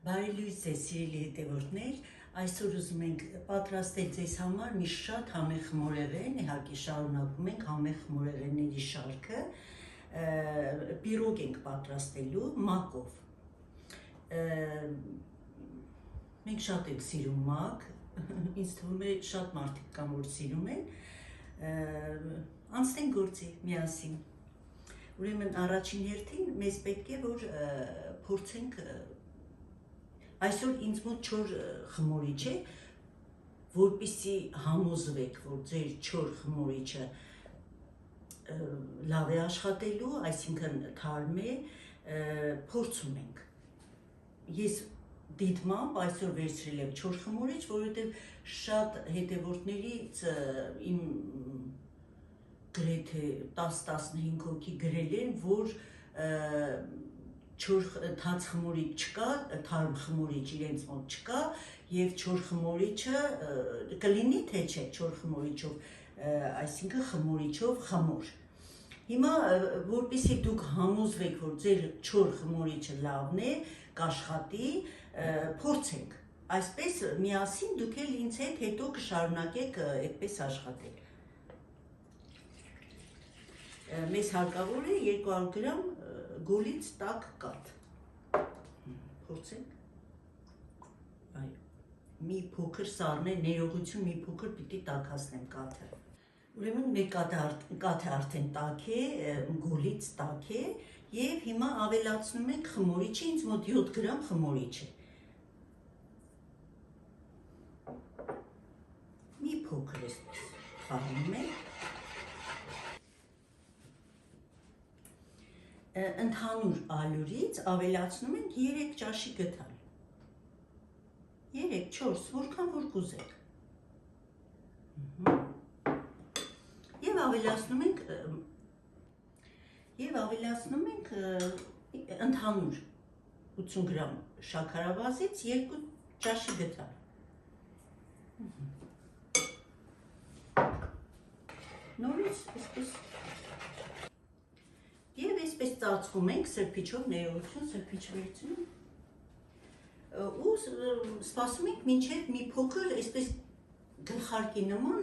Բարի լույս ձեզ սիրելի հետևորդներ, այսօր ուզում ենք պատրաստել ձեզ համար մի շատ համեղ խմորեղեն, իհարկե շարունակում ենք համեղ խմորեղենների շարքը, պիրոգ ենք պատրաստելու մակով։ Մենք շատ ենք սիրում մակ, ինձ թվում է շատ մարդիկ կան, որ սիրում են, անցնենք գործի միասին։ Ուրեմն առաջին հերթին մեզ պետք է որ փորձենք այսօր ինձ մոտ չոր խմորիչ է, որպեսզի համոզվեք, որ ձեր չոր խմորիչը լավ է աշխատելու, այսինքն թարմ է, փորձում ենք։ Ես դիտմամբ այսօր վերցրել եմ չոր խմորիչ, որովհետև շատ հետևորդներից իմ գրեթե 10-15 հոգի գրել են, որ չոր թաց խմորիչ չկա, թարմ խմորիչ իրենց մոտ չկա եւ չոր խմորիչը կլինի թե չէ չոր խմորիչով, այսինքն խմորիչով խմոր։ Հիմա որպեսզի դուք համոզվեք, որ ձեր չոր խմորիչը լավն է, կաշխատի, փորձենք։ Այսպես միասին դուք էլ ինձ հետ հետո կշարունակեք այդպես աշխատել։ Մեզ հարկավոր է 200 գրամ գոլից տաք կաթ։ Փորձենք։ Այո, մի փոքր սառնել, ներողություն, մի փոքր պիտի տաքացնեմ կաթը։ Ուրեմն մեր կաթը արդեն տաք է, գոլից տաք է, եւ հիմա ավելացնում ենք խմորիչը, ինձ մոտ 7 գրամ խմորիչ է։ Մի փոքր էսպես խառնում ենք։ Ընդհանուր ալյուրից ավելացնում ենք 3 ճաշի գթալ։ 3-4, որքան որ կուզեք։ Եվ ավելացնում ենք ընդհանուր 80 գրամ շաքարավազից 2 ճաշի գթալ։ Նորից այսպես Եվ այսպես ծածկում ենք սրբիչով, ներողություն, սրբիչ վերցնում ու սպասում ենք մինչև մի փոքր այսպես գլխարկի նման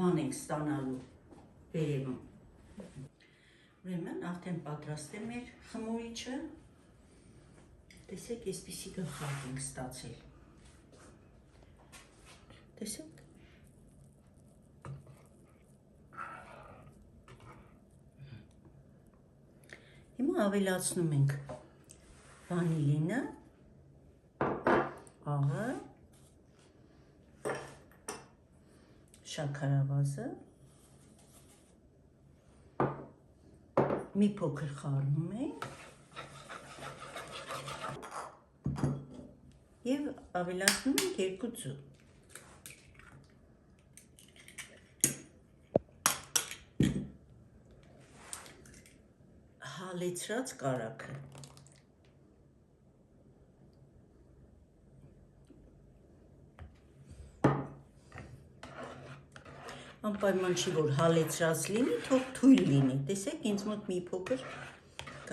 բան ենք ստանալու վերևում։ Ուրեմն արդեն պատրաստ է մեր խմորիչը։ Տեսեք, այսպիսի գլխարկ ենք ստացել։ Տեսեք։ Հիմա ավելացնում ենք վանիլինը, աղը, շաքարավազը, մի փոքր խառնում ենք եւ ավելացնում ենք 2 ձու։ Հալեցրած կարագը։ Անպայման չի որ հալեցրած լինի, թող թույլ լինի։ Տեսեք, ինձ մոտ մի փոքր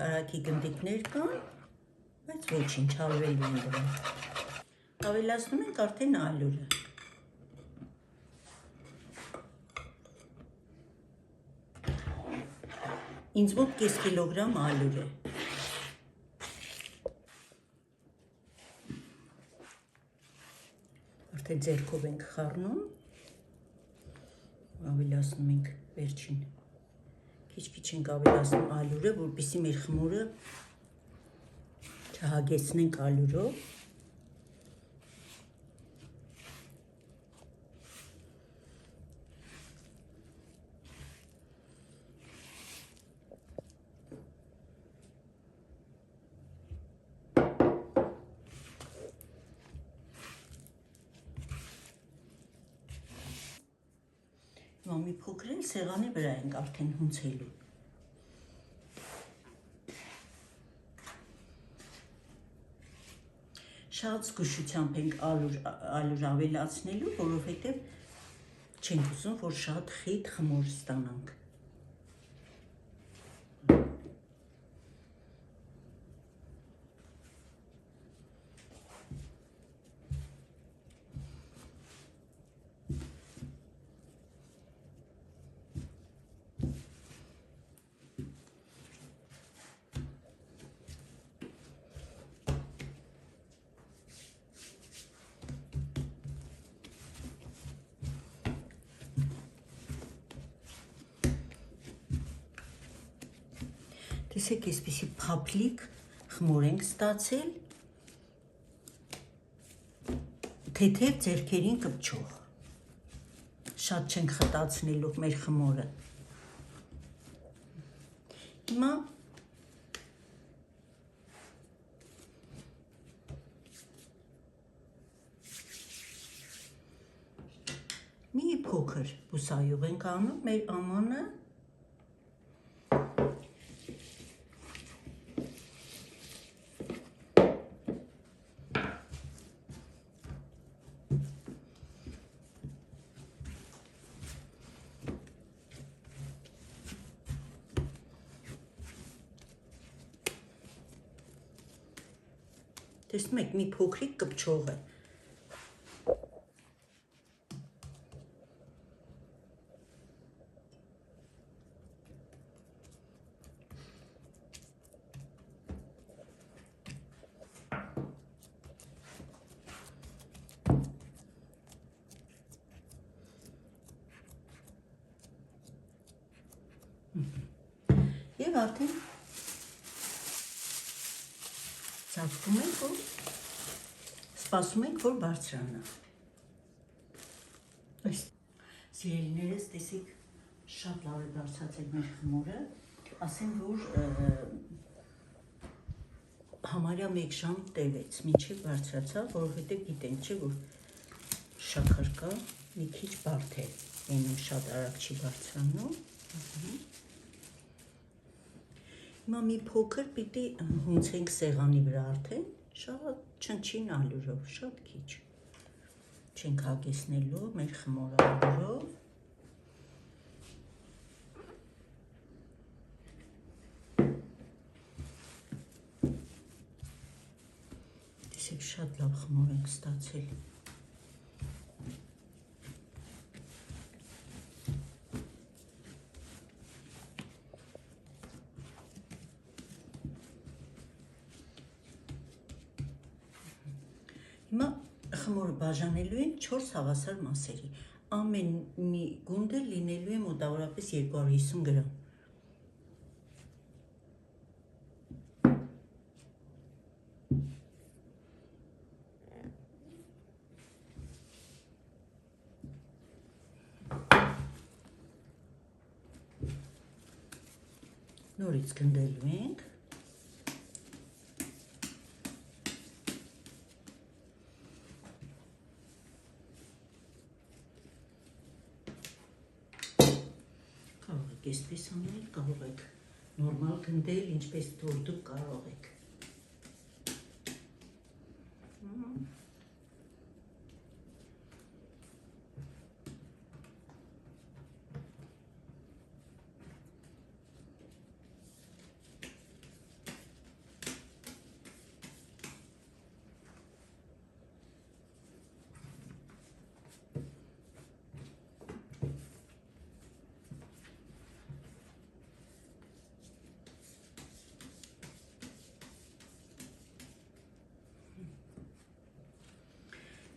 կարագի գնդիկներ կան, բայց ոչինչ, հալվելու են դրանք։ Ավելացնում ենք արդեն ալյուրը։ Ինձ մոտ կես կիլոգրամ ալյուր է։ Արդեն ձեռքով ենք խառնում, ավելացնում ենք վերջին։ Քիչ-քիչ ենք ավելացնում ալյուրը, որպեսզի մեր խմորը չհագեցնենք ալյուրով։ Մի փոքր էլ սեղանի վրա ենք արդեն հունցելու։ Շատ զգուշությամբ ենք ալյուր ավելացնելու, որովհետև չենք ուզում, որ շատ խիտ խմոր ստանանք։ Տեսեք, այսպիսի փափլիկ խմոր ենք ստացել, թեթև ձեռքերին կպչող, շատ չենք խտացնելու մեր խմորը, հիմա մի փոքր բուսայով ենք անում մեր ամանը, տեսնում եք, մի փոքրիկ կպչող է, և արդեն ծաղկում ենք, որ սպասում ենք, որ բարձրանա։ Սիրելիներս, տեսեք, շատ լավ է բարձրացել մեր խմորը, ասեմ, որ համարյա 1 ժամ տևեց, մինչև բարձրացավ, որովհետև գիտենք, չէ, որ շաքար կա, մի քիչ բարդ է, ենում շատ արագ չի բարձրանում։ Հիմա մի փոքր պիտի հունցենք սեղանի վրա արդեն, շատ չնչին ալյուրով, շատ քիչ, չենք հագեցնելու մեր խմորը ալյուրով, տեսեք, շատ լավ խմոր ենք ստացել։ Հիմա խմորը բաժանելու ենք 4 հավասար մասերի, ամեն մի գունդը լինելու է մոտավորապես 250 գրամ։ Նորից գնդելու ենք։ Կարող եք այսպես անել, կարող եք նորմալ գնդել, ինչպես որ դուք կարող եք։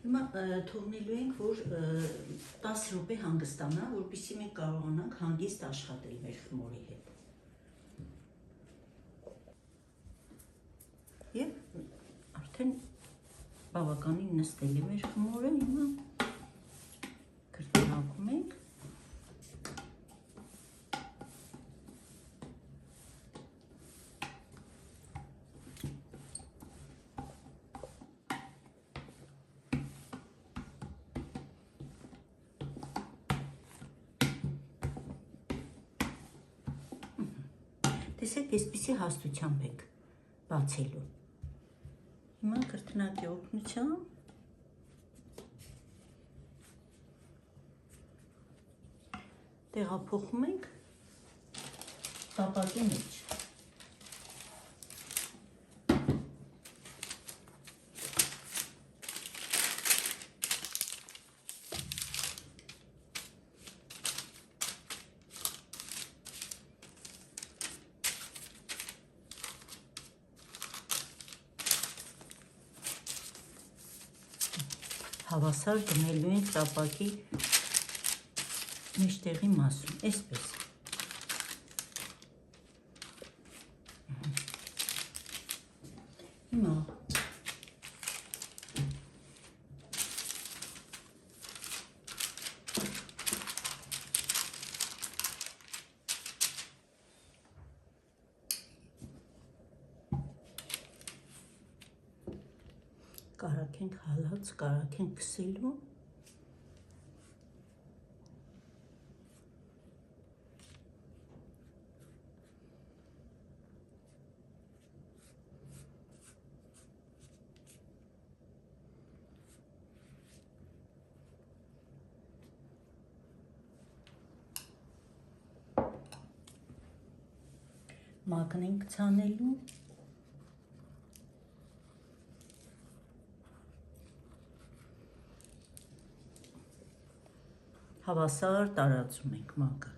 Հիմա թողնելու ենք, որ 10 րոպե հանգստանա, որպեսզի մենք կարողանանք հանգիստ աշխատել մեր խմորի հետ։ Եվ արդեն բավականին նստել է մեր խմորը, հիմա կրկնակում ենք։ Տեսեք, այսպիսի հաստությամբ ենք բացելու։ Հիմա կրկնակի օգնությամբ տեղափոխում ենք տապակի մեջ։ Հավասար դնելու ենք տապակի մեջտեղի մասում, այսպես։ Հիմա կարակ ենք հալած, կարակ ենք քսելու։ Մակն ենք ցանելու։ Հավասար տարածում ենք մակը։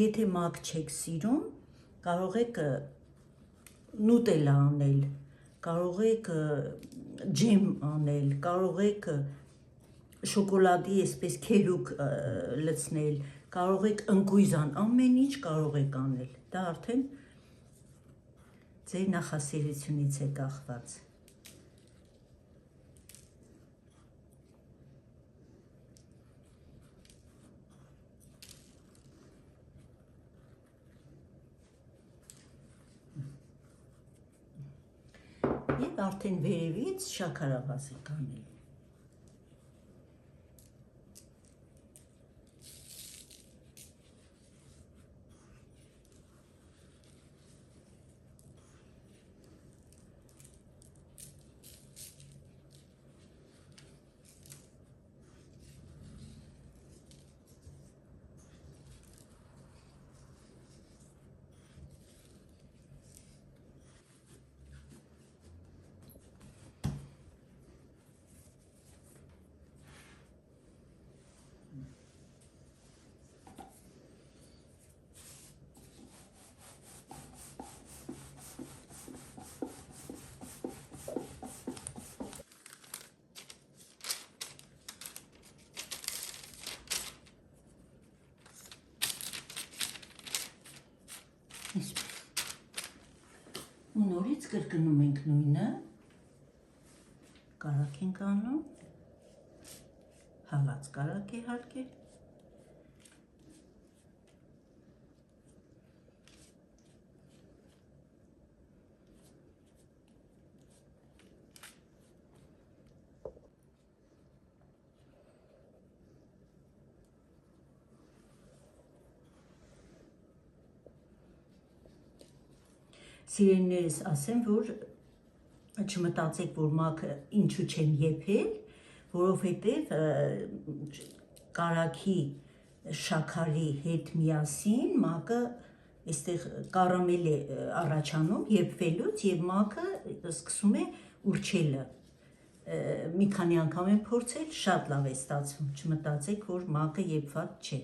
Եթե մակ չեք սիրում, կարող եք նուտելա անել, կարող եք ջեմ անել, կարող եք շոկոլադի այսպես քերուկ լցնել, կարող եք ընկույզան, ամեն ինչ կարող եք անել։ Դա արդեն ձեր նախասիրությունից է կախված։ Եվ արդեն վերևից շաքարավազ եք անել։ Ու նորից կրկնում ենք նույնը, կարակ ենք անում, հալած կարակ է հարկել, Սիրելիներս ասեմ, որ չմտածեք, որ մակը ինչու չեմ եփել, որովհետև կարագի շաքարի հետ միասին մակը այստեղ կարամել է առաջանում եփվելուց եւ մակը սկսում է ուրչելը։ Մի քանի անգամ եմ փորձել, շատ լավ է ստացվում, չմտածեք, որ մակը եփված չէ։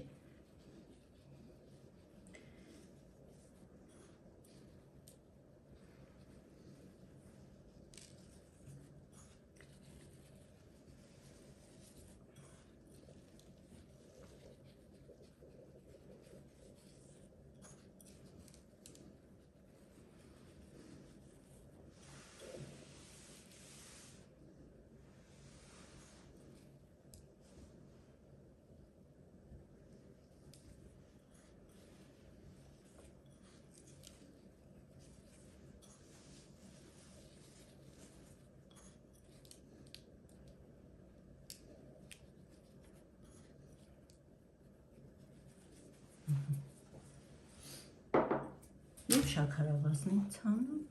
Եվ շաքարավազն ենք ցանում։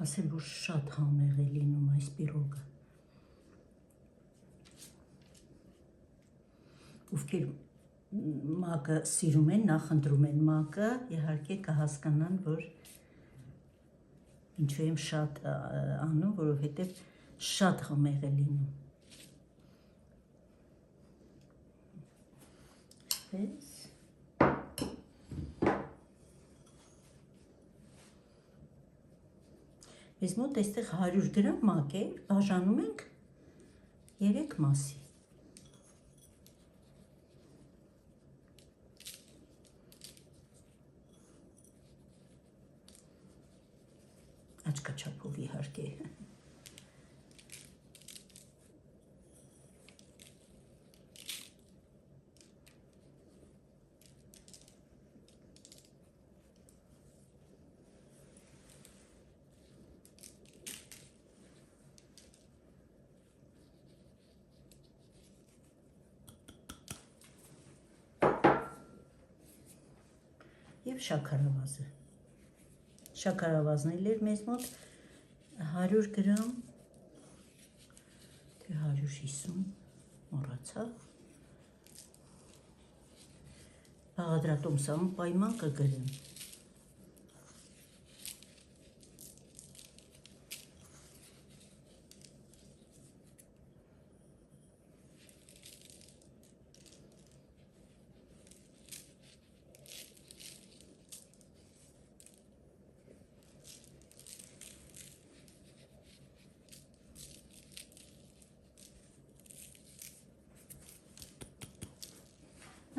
ասեմ, որ շատ համեղ է լինում այս պիրոգը։ Ովքեր մակը սիրում են, նախընտրում են մակը, իհարկե կհասկանան, որ ինչու եմ շատ անում, որովհետև շատ համեղ է լինում։ Պես։ Մեզ մոտ այստեղ 100 գրամ մակ է, բաժանում ենք 3 մասի։ Աչքաչափով իհարկե։ Եվ շաքարավազը։ Շաքարավազն էլ էր մեզ մոտ 100 գրամ, թե 150, մոռացավ։ Բաղադրատոմսան պայման կգրեմ։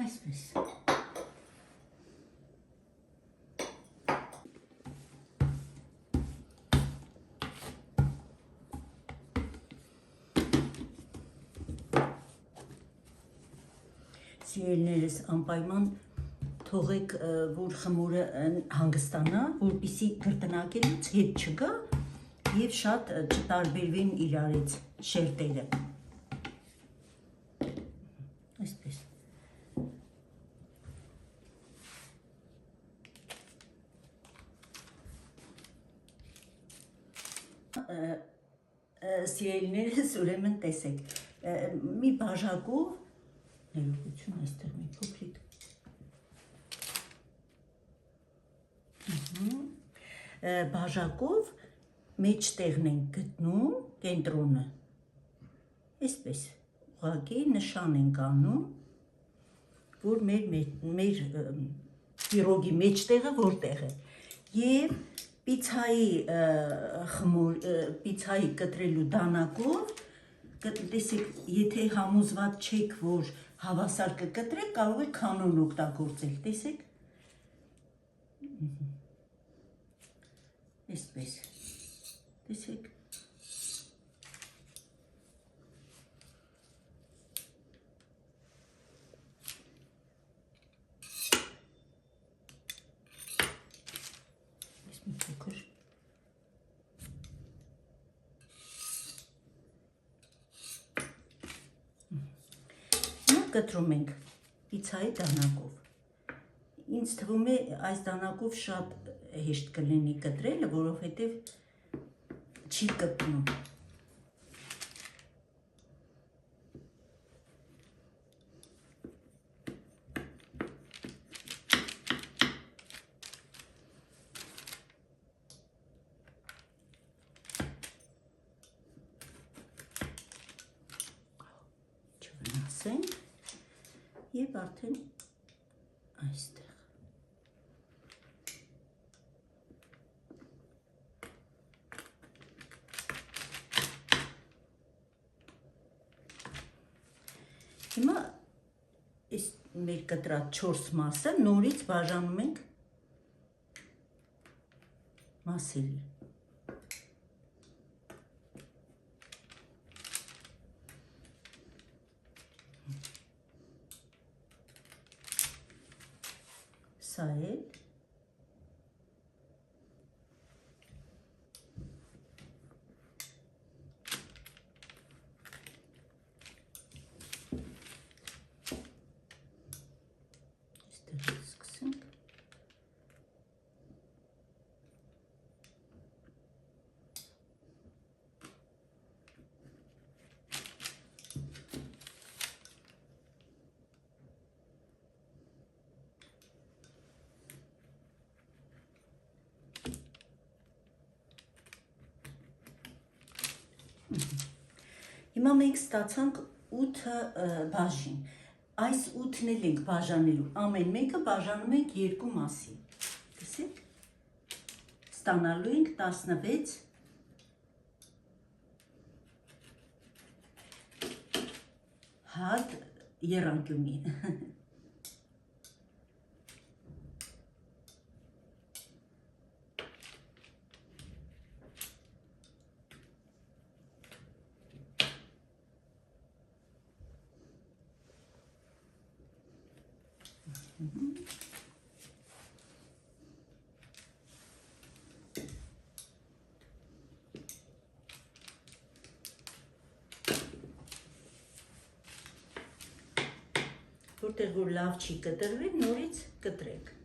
Այսպես։ Սիրելիներս, անպայման թողեք, որ խմորը հանգստանա, որպեսզի կրկնակելուց հետ չգա և շատ չտարբերվեն իրարից շերտերը։ Այսպես։ Սիրելիներս, ուրեմն տեսեք, մի բաժակով, ներողություն այստեղ մի փոքրիկ, բաժակով մեջտեղն ենք գտնում կենտրոնը, այսպես, ուղղակի նշան ենք անում, որ մեր պիրոգի մեջտեղը որտեղ է, և պիցայի կտրելու դանակով, տեսեք, եթե համոզված չեք, որ հավասար կկտրեք, կարող եք կանոն օգտագործել, տեսեք, այսպես, տեսեք, մի փոքր, կտրում ենք պիցայի դանակով, ինձ թվում է այս դանակով շատ հեշտ կլինի կտրելը, որովհետև չի կպնում։ Չվնասենք և արդեն այստեղ։ Հիմա այս մեր կտրած 4 մասը նորից բաժանում ենք մասերի։ Սա էլ Հիմա մենք ստացանք 8 բաժին։ Այս 8-ն էլ ենք բաժանելու, ամեն մեկը բաժանում ենք 2 մասի։ Տեսեք, ստանալու ենք 16 հատ եռանկյունի։ Որտեղ որ լավ չի կտրվել, նորից կտրեք։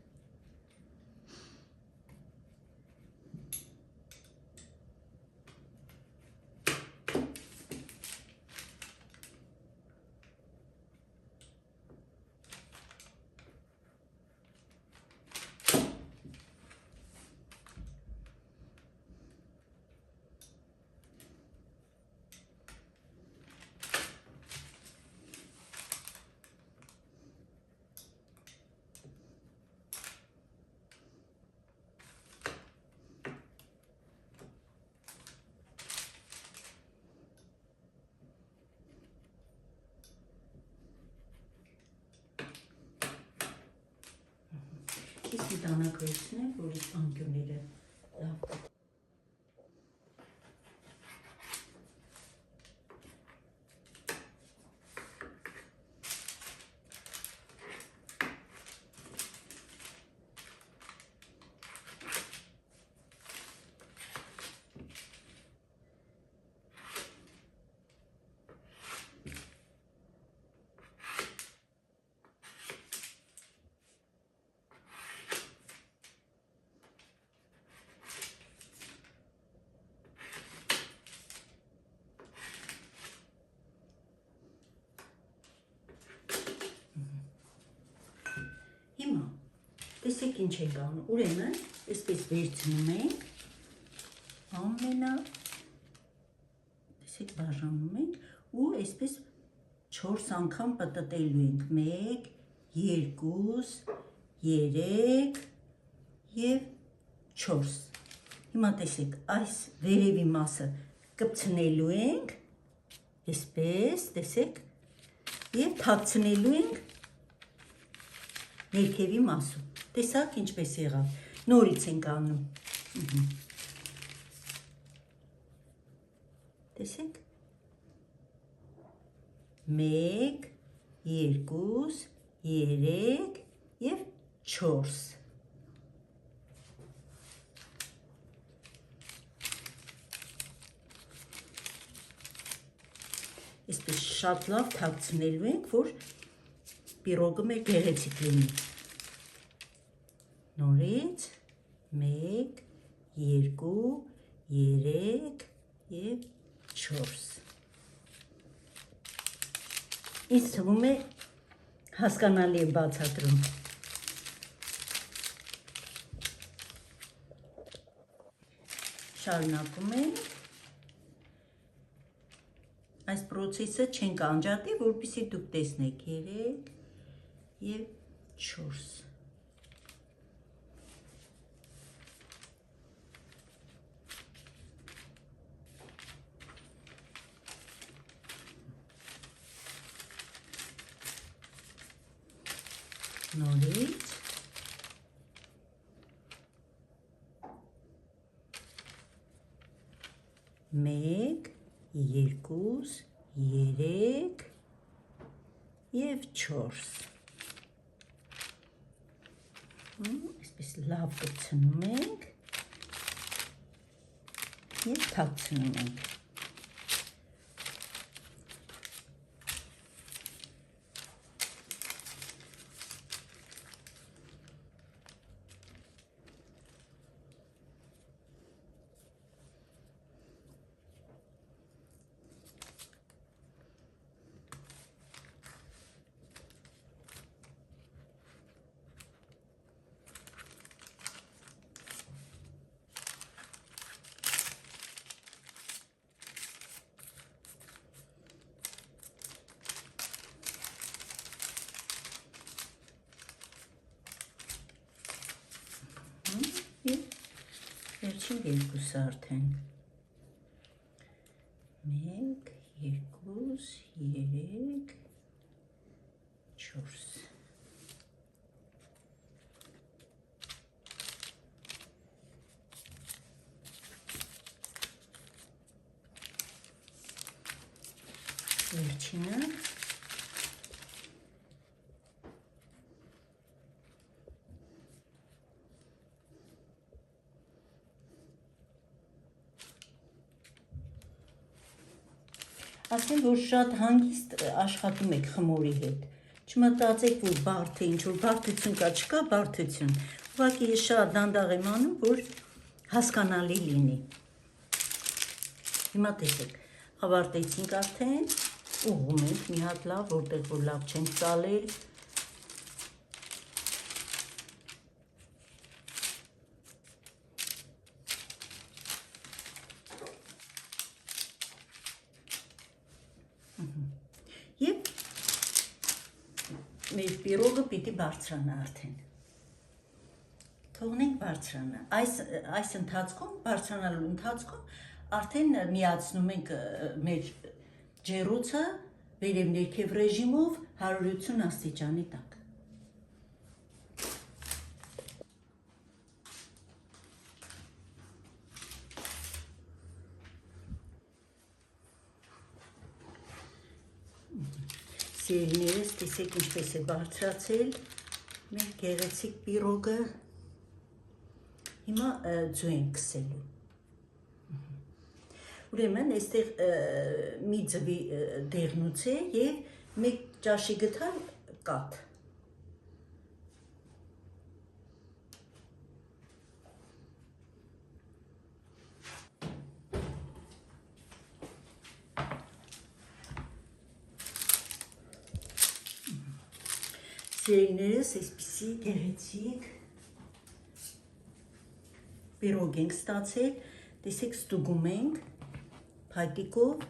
Իսկ դանակրությունն է, որ իսկ անկյունները լավ Հիմա, տեսեք ինչ ենք անում, ուրեմն, այսպես վերցնում ենք, տեսեք բաժանում ենք, ու այսպես 4 անգամ պտտելու ենք, 1, 2, 3 և 4, հիմա տեսեք, այս վերևի մասը կպցնելու ենք, այսպես, տեսեք, և թաքցնելու ենք ներքևի մասում, տեսակ ինչպես եղավ, նորից ենք անում, տեսեք, 1, 2, 3 և 4, այսպես շատ լավ թաքցնելու ենք, որ պիրոգը մեր գեղեցիկ լինի, նորից 1, 2, 3 և 4, ինձ թվում է հասկանալի է բացատրում, շարունակում ենք, այս պրոցեսը չենք անջատի, որպեսզի դուք տեսնեք 3 և 4, նորից, 1, 2, 3 և 4, այսպես լավ կպցնում ենք և թաքցնում ենք, Վերջին երկուսը արդեն 1 2 3 4 Վերջինը ասեմ, որ շատ հանգիստ աշխատում եք խմորի հետ։ Չմտածեք, որ բարդ է, ինչ-որ բարդություն կա, չկա բարդություն։ Ուղղակի շատ դանդաղ եմ անում, որ հասկանալի լինի։ Հիմա տեսեք, ավարտեցինք արդեն, ուղղում ենք մի հատ լավ, որտեղ որ լավ չենք ծալել։ Եվ մեր պիրոգը պիտի բարձրանա արդեն։ Թողնենք բարձրանա։ Այս ընթացքում, բարձրանալու ընթացքում արդեն միացնում ենք մեր ջեռոցը վերև ներքև ռեժիմով 180 աստիճանի տակ։ Սիրելիներս, տեսեք ինչպես է բարձրացել մեր գեղեցիկ պիրոգը։ Հիմա ձու ենք քսելու։ Ուրեմն այստեղ մի ձվի դեղնուց է եւ 1 ճաշի գթալ կաթ։ Սիրելիներս, այսպիսի գեղեցիկ պիրոգ ենք ստացել, տեսեք ստուգում ենք փայտիկով,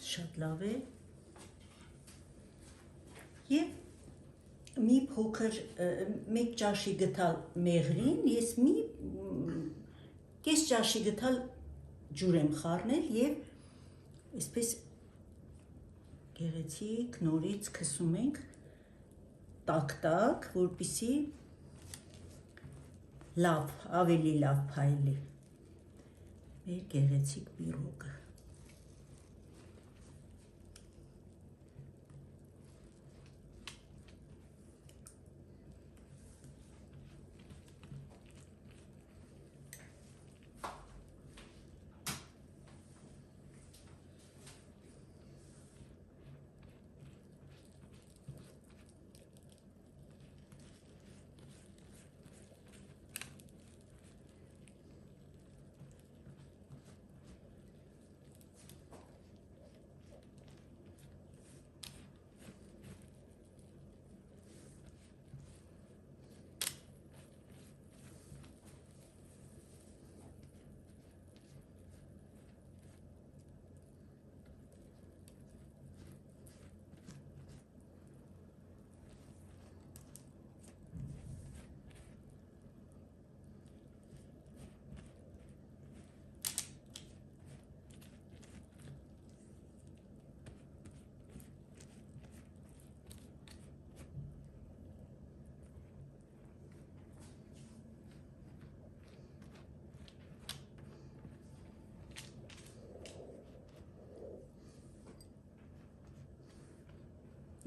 շատ լավ է, և մի փոքր 1 ճաշի գթալ մեղրին, ես մի կես ճաշի գթալ ջուր եմ խառնել և այսպես գեղեցիկ նորից քսում ենք տակ-տակ, որպեսզի լավ, ավելի լավ փայլի մեր գեղեցիկ պիրոգը։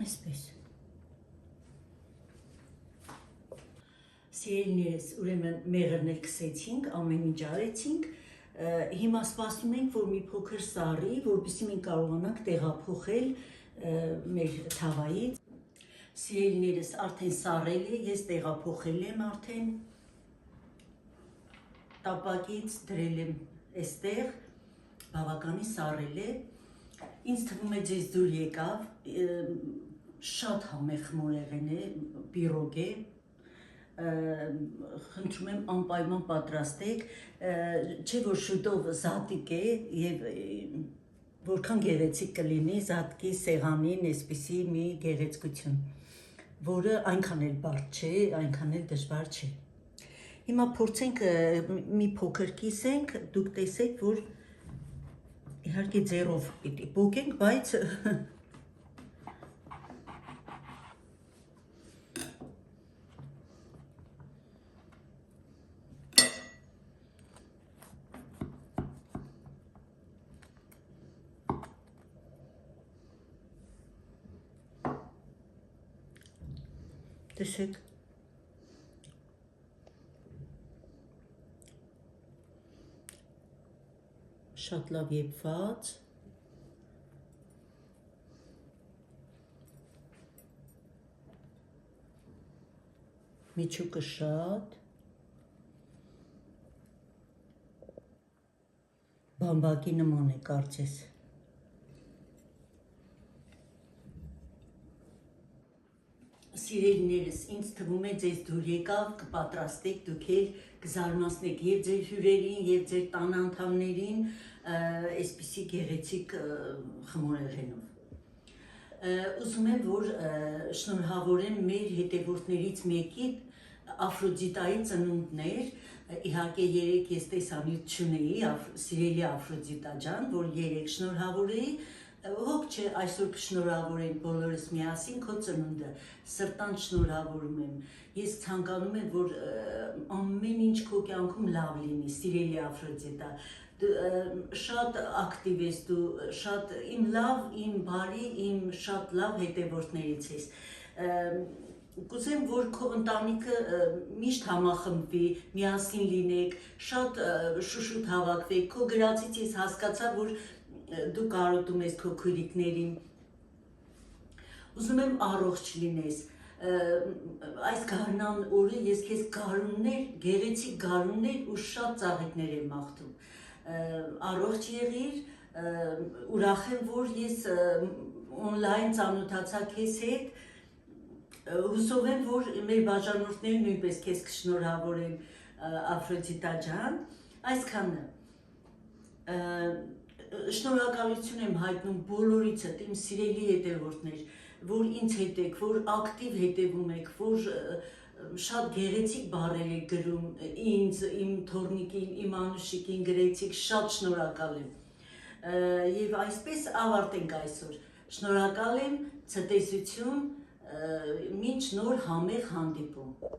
Այսպես։ Սիրելիներս, ուրեմն մեղրն էլ քսեցինք, ամեն ինչ արեցինք, հիմա սպասում ենք, որ մի փոքր սառի, որպեսզի մենք կարողանանք տեղափոխել մեր թավայից։ Սիրելիներս, արդեն սառել է, ես տեղափոխել եմ արդեն տապակից դրել եմ այստեղ, բավականին սառել է։ Ինձ թվում է ձեզ դուր եկավ, շատ համեղ խմորեղեն է, պիրոգ է, խնդրում եմ անպայման պատրաստեք, չէ որ շուտով զատիկ է և որքան գեղեցիկ կլինի զատկի սեղանին այսպիսի մի գեղեցկություն, որը այնքան էլ բարդ չէ, այնքան էլ դժվար չէ։ Հիմա փորձենք մի փոքր կիսենք, դուք տեսեք, որ իհարկե ձեռով պիտի փոկենք, բայց տեսեք շատ լավ եփված միջուկը շատ բամբակի նման է կարծես Սիրելիներս, ինձ թվում է ձեզ դուր եկավ, կպատրաստեք, դուք էլ կզարմացնեք և ձեր հյուրերին, և ձեր տան անդամներին այսպիսի գեղեցիկ խմորեղենով։ Ուզում եմ, որ շնորհավորեմ մեր հետևորդներից մեկի Աֆրոդիտայի ծնունդներ, իհարկե երեկ ես տեսանյութ չունեի, սիրելի Աֆրոդիտա ջան, որ երեկ շնորհավորեի, հոգ չէ, այսօր կշնորհավորենք բոլորս միասին քո ծնունդը, սրտանց շնորհավորում եմ, ես ցանկանում եմ, որ ամեն ինչ քո կյանքում լավ լինի, սիրելի Աֆրոդիտա, շատ ակտիվ ես դու, շատ իմ լավ, իմ բարի, իմ շատ լավ հետևորդներից ես, կուզեմ, որ քո ընտանիքը միշտ համախմբվի, միասին լինեք, շատ շուշուտ հավաքվեք, քո գրածից ես հասկացա, որ դու կարոտում ես քո քույրիկներին, ուզում եմ առողջ լինես, այս գարնան օրը ես քեզ գարուններ, գեղեցիկ գարուններ ու շատ ծաղիկներ եմ մաղթում, առողջ եղիր, ուրախ եմ, որ ես օնլայն ծանոթացա քեզ հետ, հուսով եմ, որ մեր բաժանորդները նույնպես քեզ կշնորհավորեն Աֆրոդիտա ջան, այսքանը շնորհակալություն եմ հայտնում բոլորիցդ, իմ սիրելի հետևորդներ, որ ինձ հետ եք, որ ակտիվ հետևում եք, որ շատ գեղեցիկ բառեր եք գրում ինձ, իմ թոռնիկին, իմ Անուշիկին գրեցիք, շատ շնորհակալ եմ։ Եվ այսպես ավարտենք այսօր։ Շնորհակալ եմ, ցտեսություն, մինչ նոր համեղ հանդիպում։